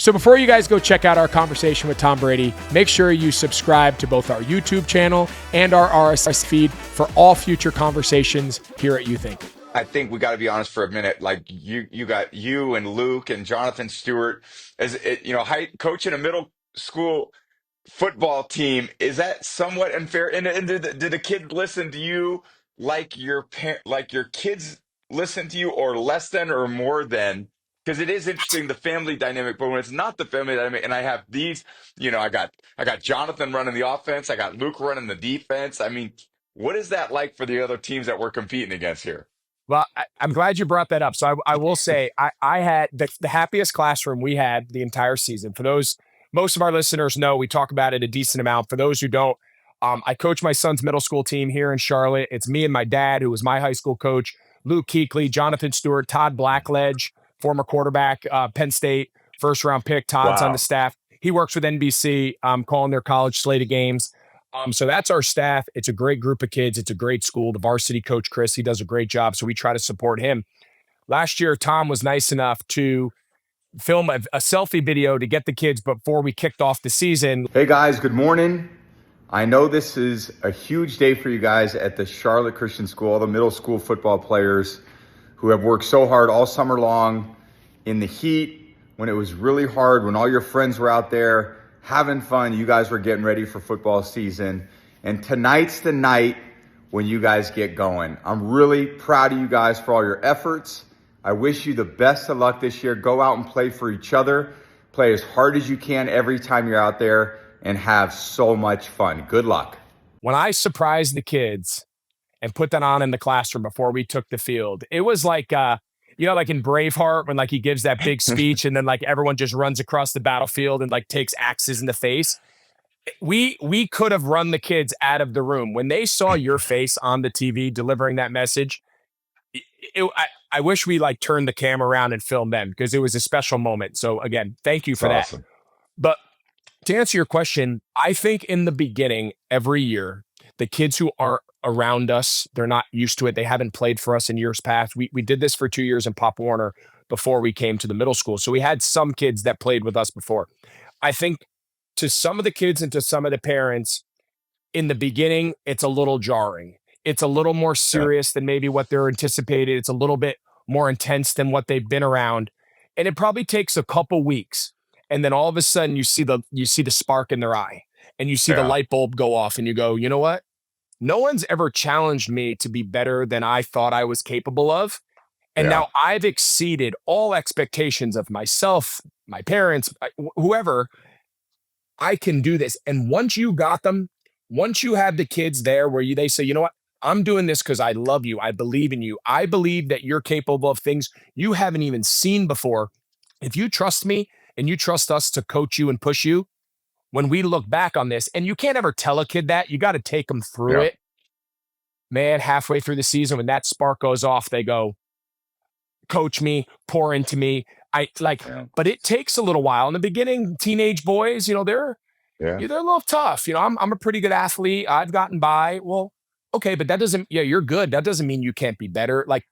So before you guys go check out our conversation with Tom Brady, make sure you subscribe to both our YouTube channel and our RSS feed for all future conversations here at You Think. I think we got to be honest for a minute. Like you got you and Luke and Jonathan Stewart as it, coaching a middle school football team. Is that somewhat unfair? And did the kid listen to you like your kids listen to you, or less than, or more than? Because it is interesting the family dynamic, but when it's not the family dynamic, and I have these, I got Jonathan running the offense, I got Luke running the defense. I mean, what is that like for the other teams that we're competing against here? Well, I'm glad you brought that up. So I will say I had the happiest classroom we had the entire season. For those, most of our listeners know we talk about it a decent amount. For those who don't, I coach my son's middle school team here in Charlotte. It's me and my dad, who was my high school coach, Luke Kuechly, Jonathan Stewart, Todd Blackledge, former quarterback, Penn State, first round pick. Todd's on the Wow. staff. He works with NBC, calling their college slate of games. So that's our staff. It's a great group of kids. It's a great school. The varsity coach, Chris, he does a great job. So we try to support him. Last year, Tom was nice enough to film a selfie video to get the kids before we kicked off the season. Hey guys, good morning. I know this is a huge day for you guys at the Charlotte Christian School, all the middle school football players who have worked so hard all summer long in the heat, when it was really hard, when all your friends were out there having fun. You guys were getting ready for football season. And tonight's the night when you guys get going. I'm really proud of you guys for all your efforts. I wish you the best of luck this year. Go out and play for each other. Play as hard as you can every time you're out there and have so much fun. Good luck. When I surprised the kids and put that on in the classroom before we took the field, it was like, like in Braveheart when like he gives that big speech and then like everyone just runs across the battlefield and like takes axes in the face. We could have run the kids out of the room when they saw your face on the TV delivering that message. I wish we like turned the camera around and filmed them because it was a special moment. So again, thank you It's for that. awesome. But to answer your question, I think in the beginning, every year, the kids who aren't around us, they're not used to it. They haven't played for us in years past. We did this for 2 years in Pop Warner before we came to the middle school. So we had some kids that played with us before. I think to some of the kids and to some of the parents, in the beginning, it's a little jarring. It's a little more Yeah. serious than maybe what they're anticipated. It's a little bit more intense than what they've been around. And it probably takes a couple weeks. And then all of a sudden you see the spark in their eye and you see the Yeah. light bulb go off and you go, you know what? No one's ever challenged me to be better than I thought I was capable of. And Yeah. now I've exceeded all expectations of myself, my parents, whoever. I can do this. And once you got them, once you have the kids there where they say, you know what, I'm doing this because I love you. I believe in you. I believe that you're capable of things you haven't even seen before. If you trust me and you trust us to coach you and push you, when we look back on this, and you can't ever tell a kid that, you got to take them through Yeah. it. Man, halfway through the season, when that spark goes off, they go, coach me, pour into me. I like, Yeah. but it takes a little while. In the beginning, teenage boys, they're Yeah. yeah, they're a little tough. I'm a pretty good athlete. I've gotten by. Well, okay, but that doesn't, yeah, you're good. That doesn't mean you can't be better. Like,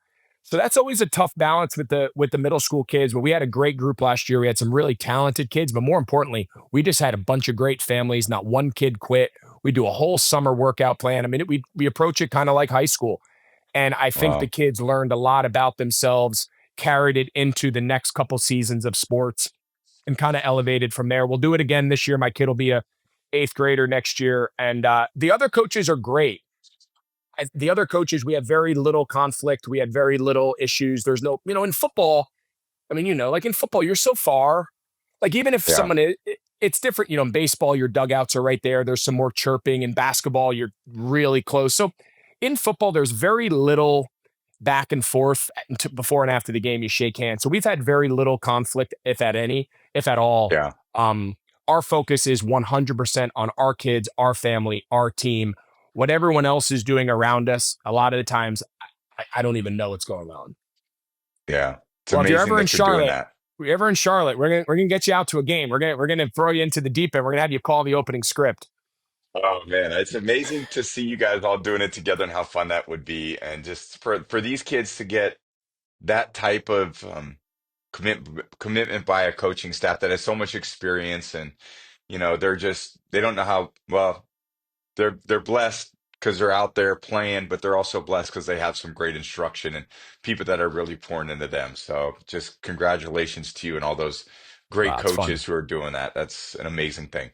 so that's always a tough balance with the middle school kids. But we had a great group last year. We had some really talented kids, but more importantly, we just had a bunch of great families. Not one kid quit. We do a whole summer workout plan. I mean, we approach it kind of like high school. And I think the Wow. kids learned a lot about themselves, carried it into the next couple seasons of sports and kind of elevated from there. We'll do it again this year. My kid will be a eighth grader next year. And the other coaches are great. The other coaches, we have very little conflict. We had very little issues. There's no, in football, I mean, like in football, you're so far. Like even if Yeah. someone it's different, in baseball, your dugouts are right there. There's some more chirping. In basketball, you're really close. So in football, there's very little back and forth before and after the game. You shake hands. So we've had very little conflict, if at any, if at all. Yeah. Um, our focus is 100% on our kids, our family, our team. What everyone else is doing around us, a lot of the times, I don't even know what's going on. Yeah. It's Well, if you're amazing ever in that you're doing Charlotte, that. we're gonna get you out to a game. We're gonna throw you into the deep end. We're gonna have you call the opening script. Oh man, it's amazing to see you guys all doing it together and how fun that would be. And just for these kids to get that type of commitment by a coaching staff that has so much experience, and they don't know how well they're blessed because they're out there playing, but they're also blessed because they have some great instruction and people that are really pouring into them. So just congratulations to you and all those great It's fun. coaches who are doing that. That's an amazing thing.